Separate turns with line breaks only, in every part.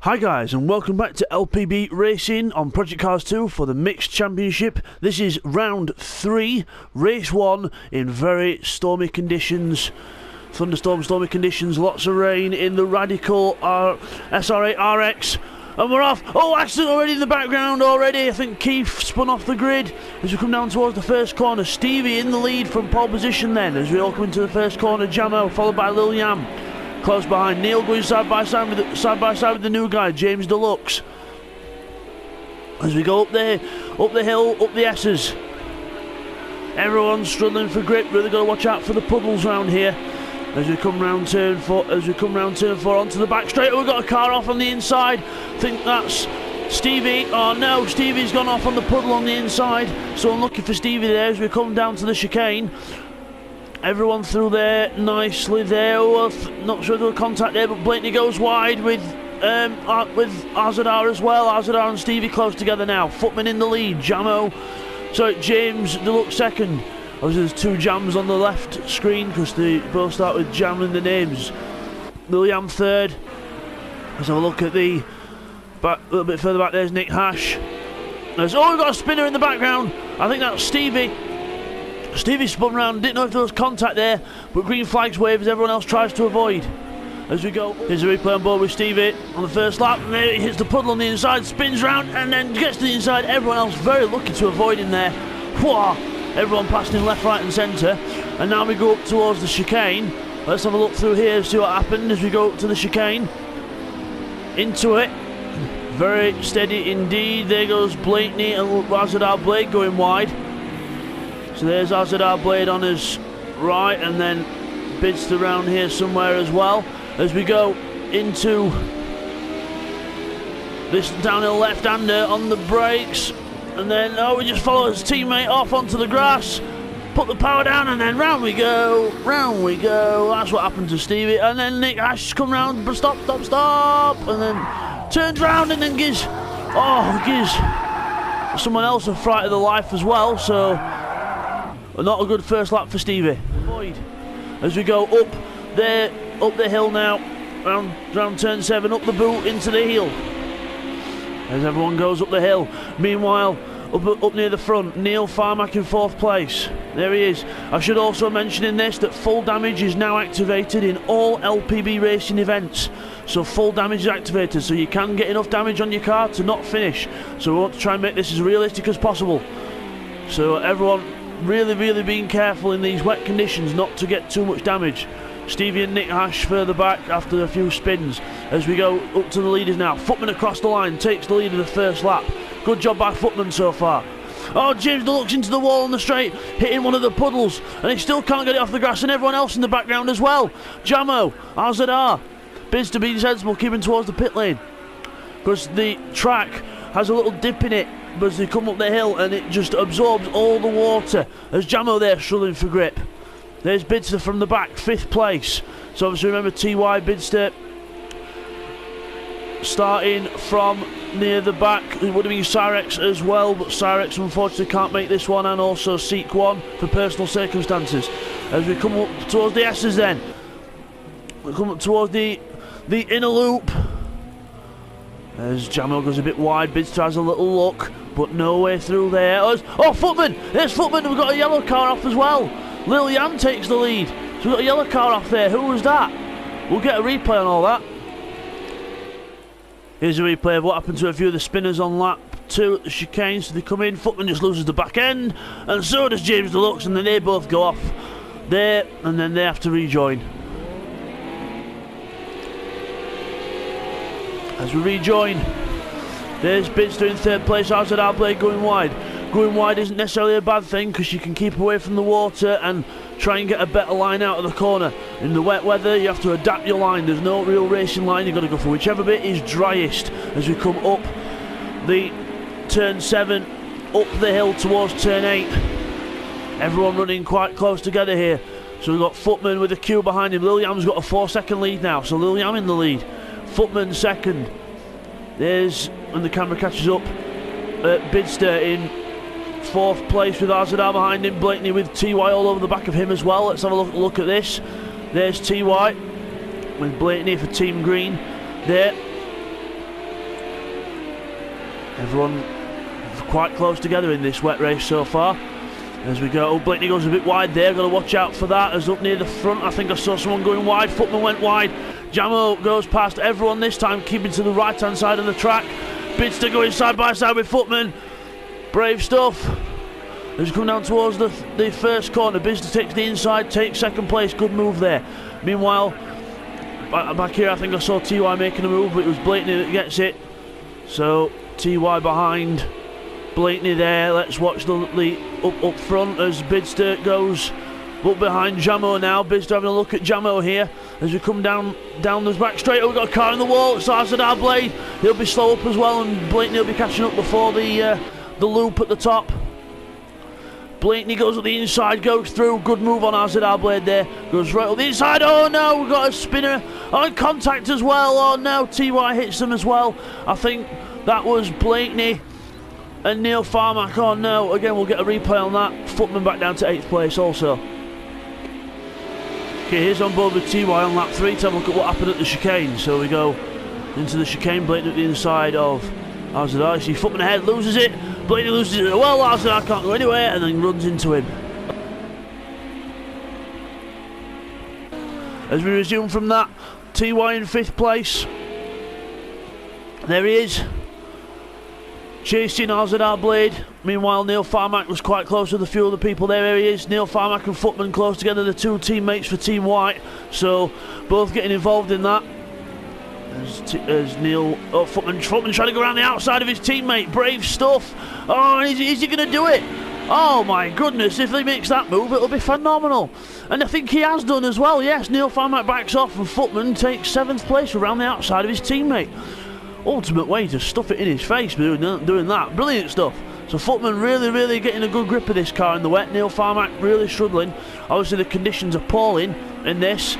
Hi guys, and welcome back to LPB Racing on Project Cars 2 for the Mixed Championship. This is round 3, race 1 in very stormy conditions. Thunderstorm, stormy conditions, lots of rain in the Radical SR8 RX. And we're off. Oh, accident already in the background already. I think Keith spun off the grid as we come down towards the first corner. Stevie in the lead from pole position then as we all come into the first corner. Jamo followed by Lil Yam. Close behind, Neil going side by side with the new guy, James Deluxe. As we go up the hill, up the S's. Everyone's struggling for grip. Really got to watch out for the puddles round here. As we come round turn 4, onto the back straight. We've got a car off on the inside. I think that's Stevie. Oh no, Stevie's gone off on the puddle on the inside. So unlucky for Stevie there as we come down to the chicane. Everyone through there nicely there. Not sure there was contact there, but Blakeney goes wide with RZR as well. RZR and Stevie close together now. Footman in the lead. James Deluxe second. Obviously there's two Jams on the left screen because they both start with Jam in the names. William third. Let's have a look at the back, a little bit further back. There's Nick Hash. We've got a spinner in the background. I think that's Stevie. Stevie spun round, didn't know if there was contact there, but green flags wave as everyone else tries to avoid. As we go, here's a replay on board with Stevie on the first lap, and there he hits the puddle on the inside, spins round, and then gets to the inside. Everyone else very lucky to avoid him there. Whoa! Everyone passing him left, right and centre. And now we go up towards the chicane. Let's have a look through here, see what happened as we go up to the chicane. Into it. Very steady indeed. There goes Blakeney and RZR Blade going wide. So there's RZR Blade on his right, and then Bidzster around here somewhere as well. As we go into this downhill left-hander on the brakes, and then we just follow his teammate off onto the grass, put the power down, and then round we go, round we go. That's what happened to Stevie. And then Nick Ash come round, but stop, and then turns round and then gives someone else a fright of the life as well. So not a good first lap for Stevie. As we go up the hill now, round turn 7, up the boot into the heel. As everyone goes up the hill. Meanwhile, up near the front, Neil Farmack in 4th place. There he is. I should also mention in this that full damage is now activated in all LPB racing events. So full damage is activated, so you can get enough damage on your car to not finish. So we want to try and make this as realistic as possible. So everyone really being careful in these wet conditions not to get too much damage. Stevie and Nick Hash further back after a few spins. As we go up to the leaders now, Footman across the line takes the lead of the first lap. Good job by Footman so far. Oh, James Deluxe into the wall on the straight, hitting one of the puddles, and he still can't get it off the grass, and everyone else in the background as well. Jamo, RZR, Bidzster being sensible, keeping towards the pit lane because the track has a little dip in it as they come up the hill, and it just absorbs all the water. As Jamo there struggling for grip. There's Bidzster from the back, 5th place. So obviously remember TY Bidzster starting from near the back. It would have been Cyrex as well, but Cyrex unfortunately can't make this one, and also Seek 1 for personal circumstances. As we come up towards the S's then, we come up towards the inner loop. As Jamo goes a bit wide, Bidzster has a little look, but no way through there. Oh, Footman! There's Footman, we've got a yellow car off as well. Lil Yam takes the lead. So we've got a yellow car off there. Who was that? We'll get a replay on all that. Here's a replay of what happened to a few of the spinners on lap 2 at the chicane. So they come in, Footman just loses the back end, and so does James Deluxe, and then they both go off there, and then they have to rejoin. As we rejoin, there's Bidzster in 3rd place, RZR Blade going wide. Going wide isn't necessarily a bad thing because you can keep away from the water and try and get a better line out of the corner. In the wet weather, you have to adapt your line. There's no real racing line. You've got to go for whichever bit is driest. As we come up the turn 7, up the hill towards turn 8. Everyone running quite close together here. So we've got Footman with a queue behind him. Lil Yam's got a 4-second lead now, so Lil Yam in the lead. Footman second. There's, when the camera catches up, Bidzster in 4th place with RZR behind him. Blakeney with TY all over the back of him as well. Let's have a look at this. There's TY with Blakeney for Team Green there. Everyone quite close together in this wet race so far. As we go, Blakeney goes a bit wide there, got to watch out for that. As up near the front, I think I saw someone going wide. Footman went wide. Jamo goes past everyone this time, keeping to the right hand side of the track. Bidzster going side by side with Footman. Brave stuff. As we come down towards the first corner, Bidzster takes the inside, takes second place. Good move there. Meanwhile, back here I think I saw TY making a move, but it was Blakeney that gets it. So TY behind Blakeney there. Let's watch the up front as Bidzster goes up behind Jamo now. Bidzster having a look at Jamo here as we come down the back straight. Oh, we've got a car in the wall. It's Azadar Blade. He'll be slow up as well, and Blakeney will be catching up before the loop at the top. Blakeney goes up the inside, goes through. Good move on Azadar Blade there. Goes right up the inside. Oh no, we've got a spinner on contact as well. Oh no, TY hits them as well. I think that was Blakeney and Neil Farmack. Oh no, again we'll get a replay on that. Footman back down to 8th place also. Okay, here's on board with TY on lap 3 to have a look at what happened at the chicane. So we go into the chicane, Blakeney at the inside of Azadar. You see Footman ahead, loses it. Blakeney loses it. Well, Azadar can't go anywhere and then runs into him. As we resume from that, TY in 5th place. There he is, chasing Azadar Blade. Meanwhile, Neil Farmack was quite close with a few other people. There he is, Neil Farmack and Footman close together, the two teammates for Team White. So, both getting involved in that. As Footman trying to go around the outside of his teammate. Brave stuff. Oh, is he going to do it? Oh my goodness, if he makes that move, it'll be phenomenal. And I think he has done as well. Yes, Neil Farmack backs off and Footman takes 7th place around the outside of his teammate. Ultimate way to stuff it in his face doing that. Brilliant stuff. So Footman really getting a good grip of this car in the wet. Neil Farmack really struggling. Obviously the conditions are appalling in this.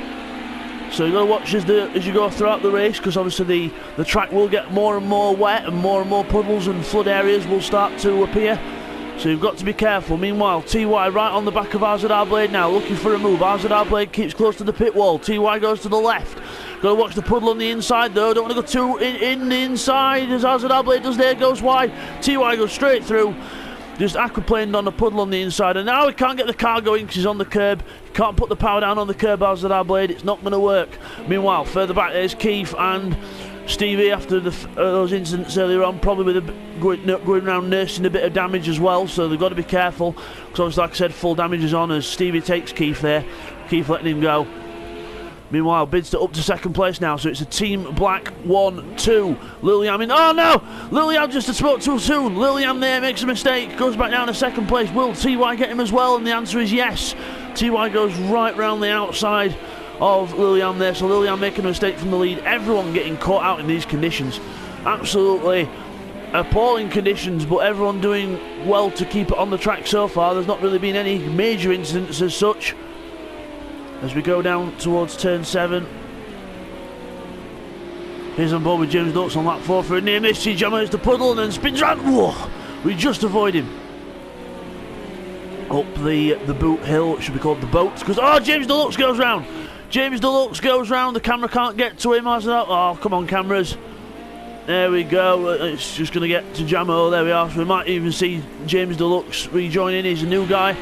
So you've got to watch as you go throughout the race, because obviously the track will get more and more wet and more puddles and flood areas will start to appear. So you've got to be careful. Meanwhile, TY right on the back of Azadar Blade now, looking for a move. Azadar Blade keeps close to the pit wall. TY goes to the left. Got to watch the puddle on the inside though. Don't want to go too in the inside as Azadar Blade does there. Goes wide. TY goes straight through. Just aquaplaned on the puddle on the inside, and now he can't get the car going because he's on the curb. Can't put the power down on the curb, Azadar Blade. It's not going to work. Meanwhile, further back there's Keith and Stevie after those incidents earlier on, probably with going around nursing a bit of damage as well. So they've got to be careful because obviously, like I said, full damage is on as Stevie takes Keith there. Keith letting him go. Meanwhile, Bidzster up to 2nd place now, so it's a Team Black 1-2. Lilian in. Oh no! Lilian just spoke too soon. Lilian there makes a mistake, goes back down to 2nd place. Will TY get him as well? And the answer is yes. TY goes right round the outside of Lilian there, so Lilian making a mistake from the lead. Everyone getting caught out in these conditions. Absolutely appalling conditions, but everyone doing well to keep it on the track so far. There's not really been any major incidents as such. As we go down towards turn 7. Here's on board with James Dutz on lap 4 for a near miss. He jams the puddle and then spins round. Whoa! We just avoid him. Up the boot hill, it should be called the boat. Because, oh, James Deluxe goes round. James Deluxe goes round. The camera can't get to him. Oh, come on, cameras. There we go. It's just going to get to Jamo. There we are. So we might even see James Deluxe rejoining. He's a new guy.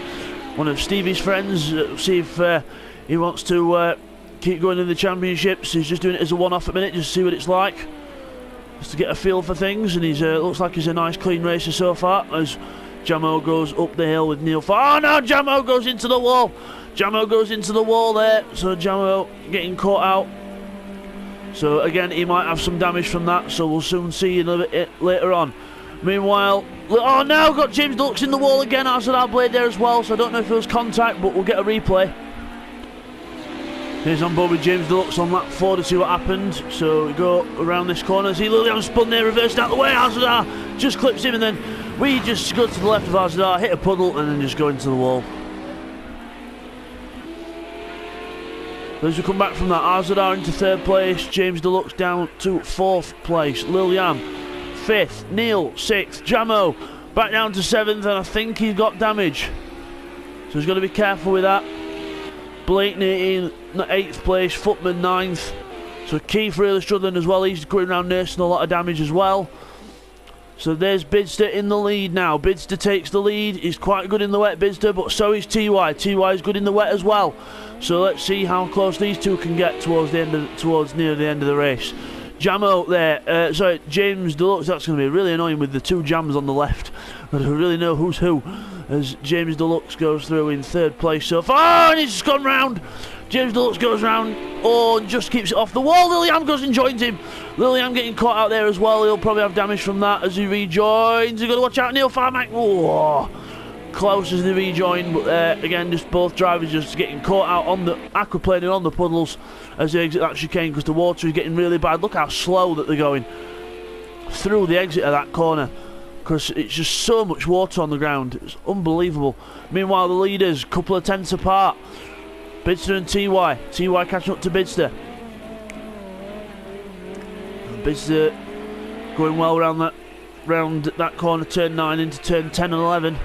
One of Stevie's friends. See if he wants to keep going in the championships. He's just doing it as a one-off at the minute, just to see what it's like, just to get a feel for things. And he's looks like he's a nice, clean racer so far. As Jamo goes up the hill with Neil. Oh no! Jamo goes into the wall. Jamo goes into the wall there. So Jamo getting caught out. So again, he might have some damage from that. So we'll soon see a little bit later on. Meanwhile, oh no! Got James Deluxe in the wall again. Azadar Blade there as well. So I don't know if it was contact, but we'll get a replay. Here's on board with James Deluxe on lap 4 to see what happened. So we go around this corner. See Lilian spun there, reversed out the way. Azadar just clips him, and then we just go to the left of Azadar, hit a puddle, and then just go into the wall. As we come back from that, Azadar into 3rd place, James Deluxe down to 4th place, Lilian 5th, Neil 6th, Jamo back down to 7th, and I think he's got damage. So he's got to be careful with that. Blakeney in 8th place, Footman 9th. So Keith really struggling as well. He's going around nursing a lot of damage as well. So there's Bidzster in the lead now. Bidzster takes the lead. He's quite good in the wet, Bidzster, but so is TY. TY is good in the wet as well. So let's see how close these two can get towards near the end of the race. Jamo there, sorry, James Deluxe. That's going to be really annoying with the two jams on the left. I don't really know who's who as James Deluxe goes through in third place so far. Oh, and he's just gone round. James Deluxe goes round, and just keeps it off the wall. Liliam goes and joins him. Liliam getting caught out there as well. He'll probably have damage from that as he rejoins. You've got to watch out, Neil Farmack. Whoa, close as they rejoin, but again, just both drivers just getting caught out on the aquaplaning on the puddles as they exit that chicane because the water is getting really bad. Look how slow that they're going through the exit of that corner because it's just so much water on the ground. It's unbelievable. Meanwhile, the leaders, a couple of tenths apart. Bidzster and TY. TY catching up to Bidzster. Bidzster going well round that corner, turn 9 into turn 10 and 11.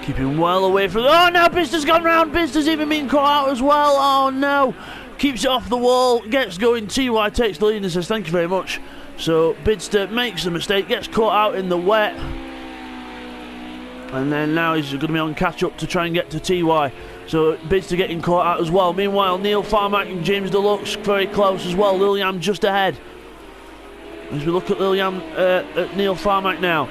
Keeping well away from... Oh no, Bidzster's gone round. Bidzster's even been caught out as well. Oh no. Keeps it off the wall. Gets going. TY takes the lead and says thank you very much. So Bidzster makes a mistake. Gets caught out in the wet. And then now he's going to be on catch up to try and get to TY. So Bidzster getting caught out as well. Meanwhile, Neil Farmack and James Deluxe very close as well. Liliam just ahead. As we look at Liliam, at Neil Farmack now.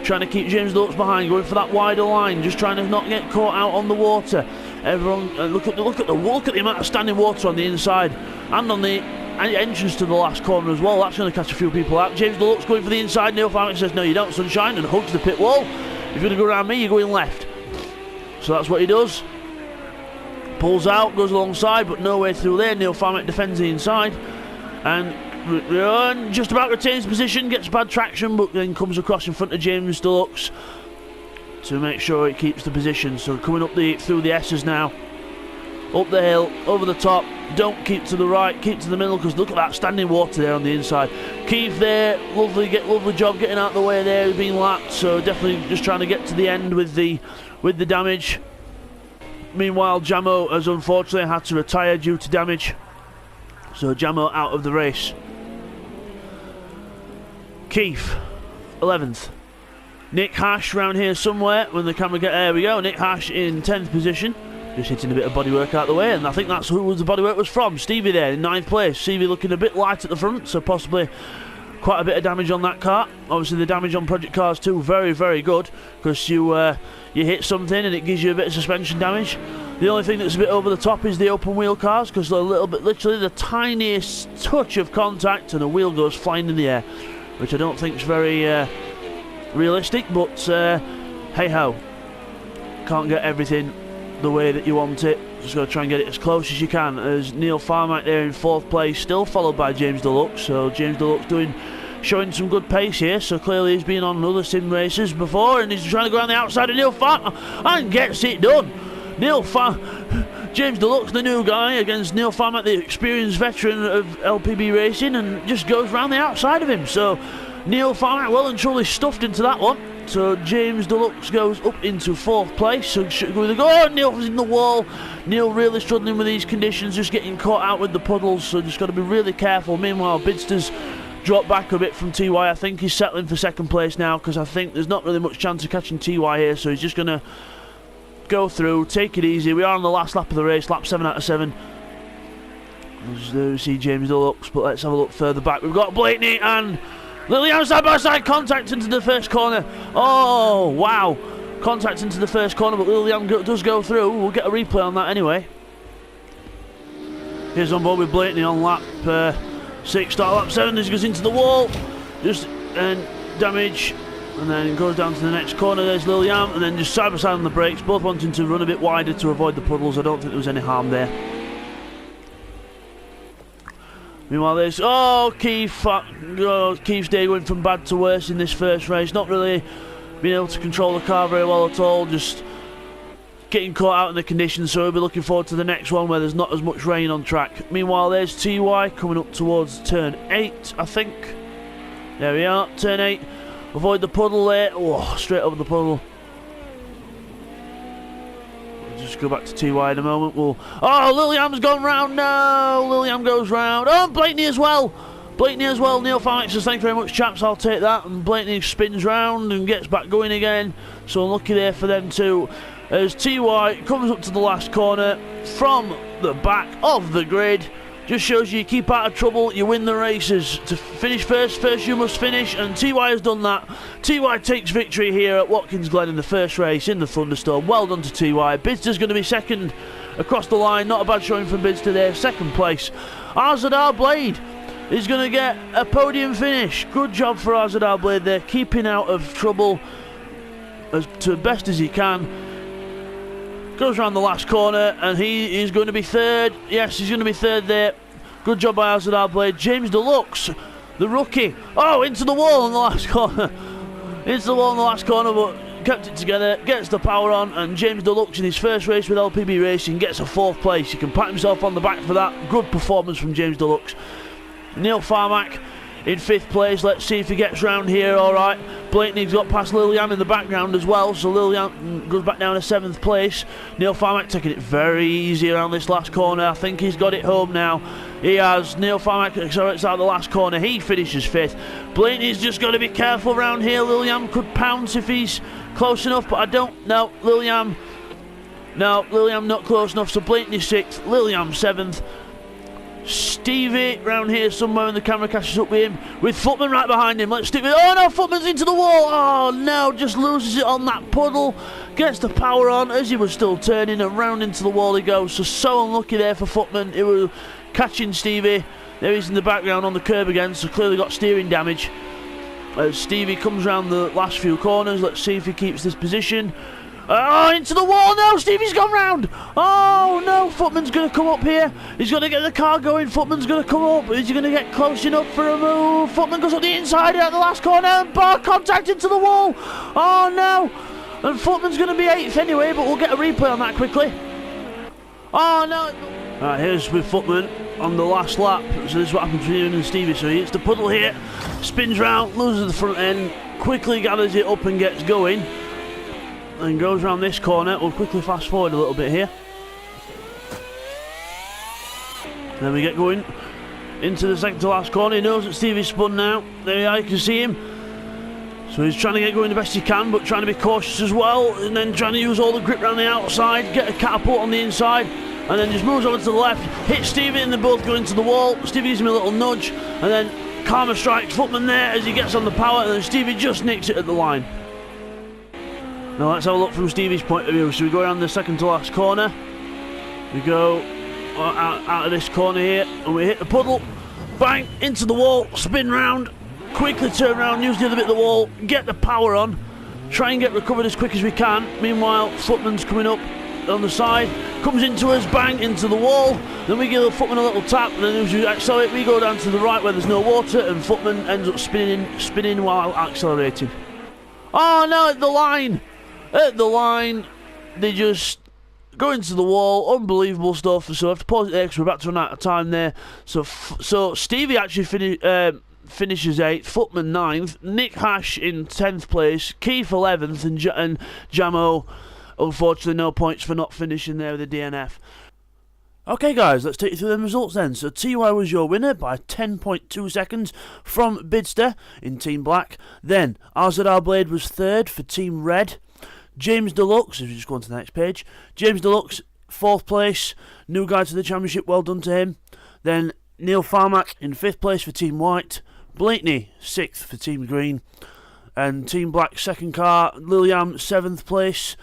Trying to keep James Deluxe behind, going for that wider line, just trying to not get caught out on the water. Everyone, look at the amount of standing water on the inside and on the entrance to the last corner as well. That's going to catch a few people out. James Deluxe going for the inside. Neil Farmack says, "No, you don't, sunshine," and hugs the pit wall. If you're going to go around me, you're going left. So that's what he does. Pulls out, goes alongside, but no way through there. Neil Farmack defends the inside, and just about retains position, gets bad traction, but then comes across in front of James Deluxe to make sure it keeps the position. So coming up through the S's now, up the hill, over the top. Don't keep to the right, keep to the middle, because look at that standing water there on the inside. Keith there, lovely job getting out of the way there, being lapped. So definitely just trying to get to the end with the damage. Meanwhile, Jamo has unfortunately had to retire due to damage. So Jamo out of the race. Keith, 11th. Nick Hash round here somewhere when the camera there we go. Nick Hash in 10th position. Just hitting a bit of bodywork out of the way, and I think that's who the bodywork was from. Stevie there in 9th place. Stevie looking a bit light at the front, so possibly quite a bit of damage on that car. Obviously the damage on Project Cars 2 very, very good, because you hit something and it gives you a bit of suspension damage. The only thing that's a bit over the top is the open wheel cars, because a little bit, literally the tiniest touch of contact and a wheel goes flying in the air, which I don't think is very realistic, but hey ho, can't get everything the way that you want it. Just got to try and get it as close as you can. As Neil Farmack there in 4th place, still followed by James Deluxe. So James Deluxe showing some good pace here. So clearly he's been on other sim races before, and he's trying to go around the outside of Neil Farmack and gets it done. James Deluxe, the new guy, against Neil Farmack, the experienced veteran of LPB racing, and just goes round the outside of him. So Neil Farmack well and truly stuffed into that one. So James Deluxe goes up into 4th place. So Neil was in the wall. Neil really struggling with these conditions, just getting caught out with the puddles. So just got to be really careful. Meanwhile, Bidzster's dropped back a bit from TY. I think he's settling for 2nd place now, because I think there's not really much chance of catching TY here. So he's just going to go through, take it easy. We are on the last lap of the race, lap 7 out of 7. As we see James Deluxe, but let's have a look further back. We've got Blakeney and Liliam side by side, contact into the first corner. Oh, wow. Contact into the first corner, but Liliam does go through. We'll get a replay on that anyway. Here's on board with Blakeney on lap 6, start lap 7. This goes into the wall. And damage. And then it goes down to the next corner. There's Liliam. And then just side by side on the brakes, both wanting to run a bit wider to avoid the puddles. I don't think there was any harm there. Meanwhile, there's Keith's day going from bad to worse in this first race. Not really being able to control the car very well at all. Just getting caught out in the conditions. So we'll be looking forward to the next one where there's not as much rain on track. Meanwhile, there's TY coming up towards turn 8, I think. There we are, turn 8. Avoid the puddle there. Oh, straight over the puddle. Just go back to TY in a moment. Oh, Liliam's gone round. No, Liliam goes round. Oh, Blakeney as well. Blakeney as well. Neil Farmack says, thank you very much, chaps, I'll take that. And Blakeney spins round and gets back going again. So unlucky there for them too. As TY comes up to the last corner from the back of the grid. Just shows you keep out of trouble, you win the races. To finish first you must finish, and TY has done that. TY takes victory here at Watkins Glen in the first race in the Thunderstorm. Well done to TY. Bidzster's going to be second across the line. Not a bad showing from Bidzster there. Second place. Arzadar Blade is going to get a podium finish. Good job for Arzadar Blade there, keeping out of trouble as to best as he can. Goes around the last corner and he is going to be third. Yes, he's going to be third there. Good job by Arzadar Blade. James Deluxe, the rookie. Oh, into the wall in the last corner. Into the wall in the last corner, but kept it together. Gets the power on, and James Deluxe in his first race with LPB Racing gets a 4th place. He can pat himself on the back for that. Good performance from James Deluxe. Neil Farmack in 5th place. Let's see if he gets round here. Alright, Blakeney's got past Lillian in the background as well, so Lillian goes back down to 7th place. Neil Farmack taking it very easy around this last corner. I think he's got it home now. He has. Neil Farmack accelerates out the last corner. He finishes 5th. Blakeney's just got to be careful around here. Lillian could pounce if he's close enough, but I don't know. Lillian not close enough, so Blakeney's 6th. Lillian 7th. Stevie round here somewhere, and the camera catches up with him, with Footman right behind him. Let's stick with. Oh no, Footman's into the wall. Oh no, just loses it on that puddle. Gets the power on as he was still turning, and round into the wall he goes. So unlucky there for Footman. It was catching Stevie. There he's in the background on the curb again, so clearly got steering damage. As Stevie comes round the last few corners, let's see if he keeps this position. Oh, into the wall. No, Stevie's gone round. Oh no, Footman's going to come up here. He's going to get the car going. Footman's going to come up. Is he going to get close enough for a move? Footman goes up the inside at the last corner, and bar contact into the wall. Oh no, and Footman's going to be 8th anyway, but we'll get a replay on that quickly. Oh no. Right, here's with Footman on the last lap. So this is what happens between him and Stevie. So he hits the puddle here, spins round, loses the front end, quickly gathers it up and gets going. And goes around this corner. We'll quickly fast forward a little bit here. Then we get going into the second to last corner. He knows that Stevie's spun now. There you are, you can see him. So he's trying to get going the best he can, but trying to be cautious as well. And then trying to use all the grip around the outside, get a catapult on the inside, and then just moves over to the left, hits Stevie, and they both go into the wall. Stevie gives him a little nudge, and then Karma strikes Footman there as he gets on the power, and then Stevie just nicks it at the line. Now let's have a look from Stevie's point of view. So we go around the second to last corner. We go out of this corner here, and we hit the puddle. Bang, into the wall, spin round, quickly turn around, use the other bit of the wall, get the power on, try and get recovered as quick as we can. Meanwhile, Footman's coming up on the side, comes into us, bang, into the wall. Then we give the Footman a little tap, and then as we accelerate, we go down to the right where there's no water, and Footman ends up spinning while accelerating. Oh no, at the line! At the line, they just go into the wall. Unbelievable stuff. So I have to pause it there because we're about to run out of time there. So Stevie actually finishes 8th, Footman 9th, Nick Hash in 10th place, Keith 11th, and Jamo, unfortunately, no points for not finishing there with the DNF. Okay guys, let's take you through the results then. So TY was your winner by 10.2 seconds from Bidzster in Team Black. Then Arzadar Blade was 3rd for Team Red. James Deluxe, if you just go on to the next page, James Deluxe, 4th place, new guy to the championship, well done to him. Then Neil Farmack in 5th place for Team White, Blakeney 6th for Team Green, and Team Black second car, Lillian 7th place,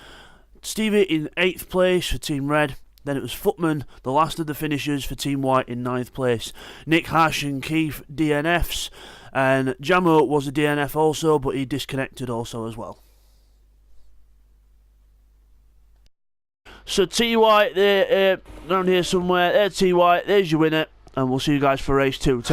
Stevie in 8th place for Team Red. Then it was Footman, the last of the finishers for Team White in 9th place. Nick Hash and Keith DNFs, and Jamo was a DNF also, but he disconnected also as well. So TY, they're around here somewhere. There's TY, there's your winner, and we'll see you guys for race 2.